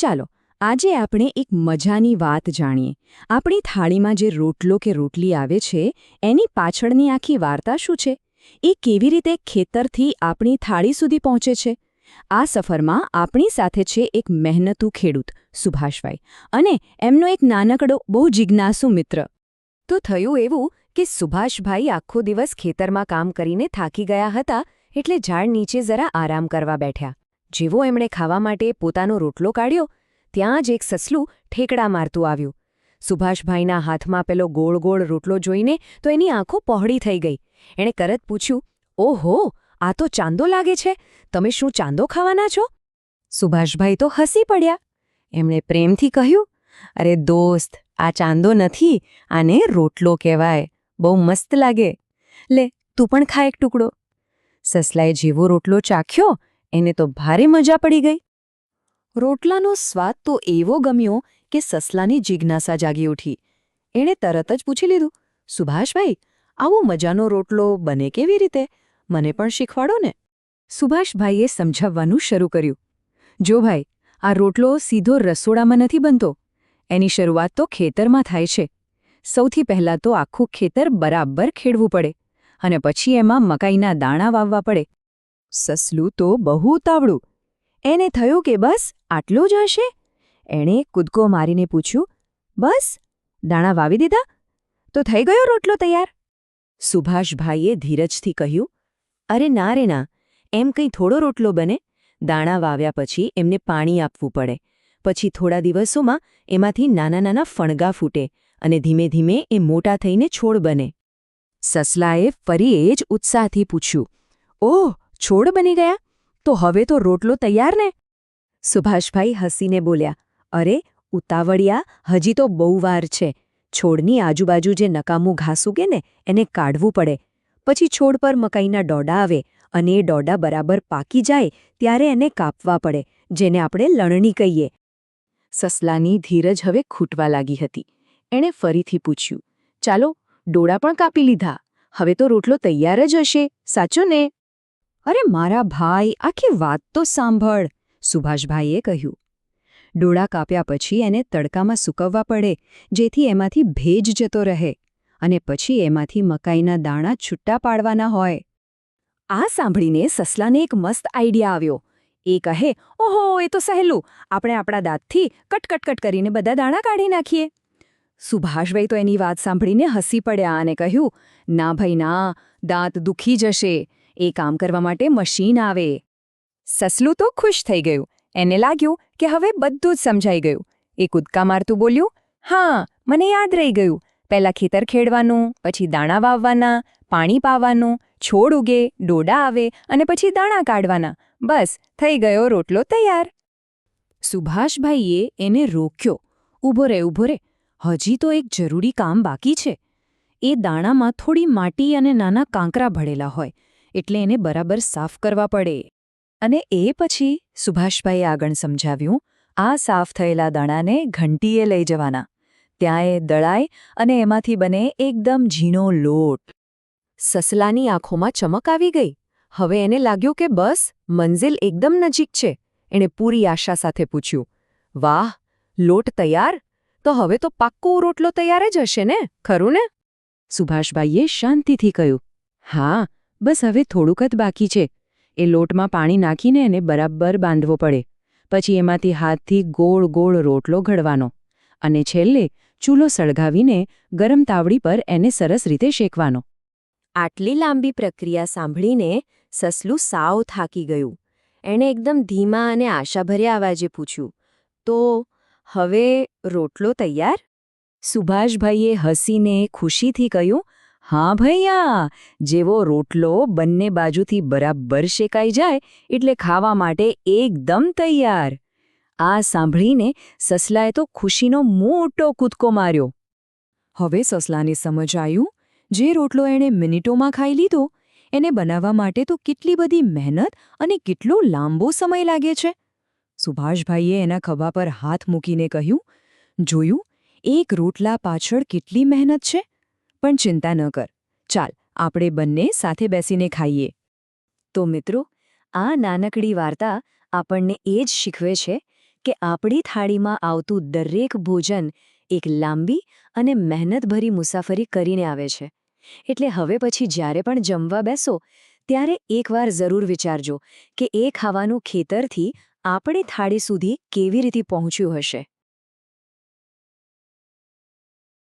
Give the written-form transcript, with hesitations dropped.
ચાલો આજે આપણે એક મજાની વાત જાણીએ. આપણી થાળીમાં જે રોટલો કે રોટલી આવે છે એની પાછળની આખી વાર્તા શું છે? એ કેવી રીતે ખેતરથી આપણી થાળી સુધી પહોંચે છે? આ સફરમાં આપણી સાથે છે એક મહેનતુ ખેડૂત સુભાષભાઈ અને એમનો એક નાનકડો બહુ જિજ્ઞાસુ મિત્ર. તો થયું એવું કે સુભાષભાઈ આખો દિવસ ખેતરમાં કામ કરીને થાકી ગયા હતા એટલે ઝાડ નીચે જરા આરામ કરવા બેઠ્યા. જેવો એમણે ખાવા માટે પોતાનો રોટલો કાઢ્યો ત્યાં જ એક સસલું ઠેકડા મારતું આવ્યું. સુભાષભાઈના હાથમાં પેલો ગોળ ગોળ રોટલો જોઈને તો એની આંખો પહોળી થઈ ગઈ. એણે તરત પૂછ્યું, ઓહો, આ તો ચાંદો લાગે છે. તમે શું ચાંદો ખાવાના છો? સુભાષભાઈ તો હસી પડ્યા. એમણે પ્રેમથી કહ્યું, અરે દોસ્ત, આ ચાંદો નથી, આને રોટલો કહેવાય. બહુ મસ્ત લાગે. લે, તું પણ ખા એક ટુકડો. સસલાએ જેવો રોટલો ચાખ્યો એને તો ભારે મજા પડી ગઈ. રોટલાનો સ્વાદ તો એવો ગમ્યો કે સસલાની જિજ્ઞાસા જાગી ઉઠી. એણે તરત જ પૂછી લીધું, સુભાષભાઈ, આવો મજાનો રોટલો બને કેવી રીતે? મને પણ શીખવાડો ને. સુભાષભાઈએ સમજાવવાનું શરૂ કર્યું. જો ભાઈ, આ રોટલો સીધો રસોડામાં નથી બનતો. એની શરૂઆત તો ખેતરમાં થાય છે. સૌથી પહેલાં તો આખું ખેતર બરાબર ખેડવું પડે અને પછી એમાં મકાઈના દાણા વાવવા પડે. સસલું તો બહુ ઉતાવળું. એને થયું કે બસ આટલું જ હશે. એણે કૂદકો મારીને પૂછ્યું, બસ દાણા વાવી દીધા તો થઈ ગયો રોટલો તૈયાર? સુભાષભાઈએ ધીરજથી કહ્યું, અરે ના રે ના, એમ કંઈ થોડો રોટલો બને. દાણા વાવ્યા પછી એમને પાણી આપવું પડે. પછી થોડા દિવસોમાં એમાંથી નાના નાના ફણગા ફૂટે અને ધીમે ધીમે એ મોટા થઈને છોડ બને. સસલાએ ફરી એ જ ઉત્સાહથી પૂછ્યું, ઓહ, છોડ બની ગયા? તો હવે તો રોટલો તૈયાર ને? સુભાષભાઈ હસીને બોલ્યા, અરે ઉતાવળિયા, હજી તો બહુ વાર છે. છોડની આજુબાજુ જે નકામું ઘાસ ઉગે ને એને કાઢવું પડે. પછી છોડ પર મકાઈના ડોડા આવે અને એ ડોડા બરાબર પાકી જાય ત્યારે એને કાપવા પડે, જેને આપણે લણણી કહીએ. સસલાની ધીરજ હવે ખૂટવા લાગી હતી. એણે ફરીથી પૂછ્યું, ચાલો ડોડા પણ કાપી લીધા, હવે તો રોટલો તૈયાર જ હશે, સાચું ને? અરે મારા ભાઈ, આખી વાત તો સાંભળ, સુભાષભાઈએ કહ્યું. ડોળા કાપ્યા પછી એને તડકામાં સૂકવવા પડે જેથી એમાંથી ભેજ જતો રહે અને પછી એમાંથી મકાઈના દાણા છૂટા પાડવાના હોય. આ સાંભળીને સસલાને એક મસ્ત આઈડિયા આવ્યો. એ કહે, ઓહો, એ તો સહેલું, આપણે આપણા દાંતથી કટ કરીને બધા દાણા કાઢી નાખીએ. સુભાષભાઈ તો એની વાત સાંભળીને હસી પડ્યા અને કહ્યું, ના ભાઈ ના, દાંત દુખી જશે. એ કામ કરવા માટે મશીન આવે. સસલું તો ખુશ થઈ ગયું. એને લાગ્યું કે હવે બધું જ સમજાઈ ગયું. એ કૂદકા મારતું બોલ્યું, હા, મને યાદ રહી ગયું. પહેલાં ખેતર ખેડવાનું, પછી દાણા વાવવાના, પાણી પાવાનું, છોડ ઉગે, ડોડા આવે અને પછી દાણા કાઢવાના. બસ થઈ ગયો રોટલો તૈયાર. સુભાષભાઈએ એને રોક્યો. ઊભો રે, હજી તો એક જરૂરી કામ બાકી છે. એ દાણામાં થોડી માટી અને નાના કાંકરા ભળેલા હોય એટલે એને બરાબર સાફ કરવા પડે. અને એ પછી સુભાષભાઈએ આગળ સમજાવ્યું, આ સાફ થયેલા દાણાને ઘંટીએ લઈ જવાના. ત્યાં એ દળાય અને એમાંથી બને એકદમ ઝીણો લોટ. સસલાની આંખોમાં ચમક આવી ગઈ. હવે એને લાગ્યું કે બસ મંઝિલ એકદમ નજીક છે. એણે પૂરી આશા સાથે પૂછ્યું, વાહ, લોટ તૈયાર? તો હવે તો પાક્કો રોટલો તૈયાર જ હશે ને, ખરું ને? સુભાષભાઈએ શાંતિથી કહ્યું, હા, બસ હવે થોડુંક જ બાકી છે. એ લોટમાં પાણી નાખીને એને બરાબર બાંધવો પડે. પછી એમાંથી હાથથી ગોળ ગોળ રોટલો ઘડવાનો અને છેલ્લે ચૂલો સળગાવીને ગરમ તાવડી પર એને સરસ રીતે શેકવાનો. આટલી લાંબી પ્રક્રિયા સાંભળીને સસલું સાવ થાકી ગયું. એણે એકદમ ધીમા અને આશાભર્યા અવાજે પૂછ્યું, તો હવે રોટલો તૈયાર? સુભાષભાઈએ હસીને ખુશીથી કહ્યું, હા ભૈયા, જેવો રોટલો બંને બાજુથી બરાબર શેકાઈ જાય એટલે ખાવા માટે એકદમ તૈયાર. આ સાંભળીને સસલાએ તો ખુશીનો મોટો કૂદકો માર્યો. હવે સસલાને સમજ આવ્યું, જે રોટલો એણે મિનિટોમાં ખાઈ લીધો એને બનાવવા માટે તો કેટલી બધી મહેનત અને કેટલો લાંબો સમય લાગે છે. સુભાષભાઈએ એના ખભા પર હાથ મૂકીને કહ્યું, જોયું, એક રોટલા પાછળ કેટલી મહેનત છે? પણ ચિંતા ન કર, ચાલ આપણે બંને સાથે બેસીને ખાઈએ. તો મિત્રો, આ નાનકડી વાર્તા આપણને એ જ શીખવે છે કે આપણી થાળીમાં આવતું દરેક ભોજન એક લાંબી અને મહેનતભરી મુસાફરી કરીને આવે છે. એટલે હવે પછી જ્યારે પણ જમવા બેસો ત્યારે એકવાર જરૂર વિચારજો કે એ ખાવાનું ખેતરથી આપણી થાળી સુધી કેવી રીતે પહોંચ્યું હશે.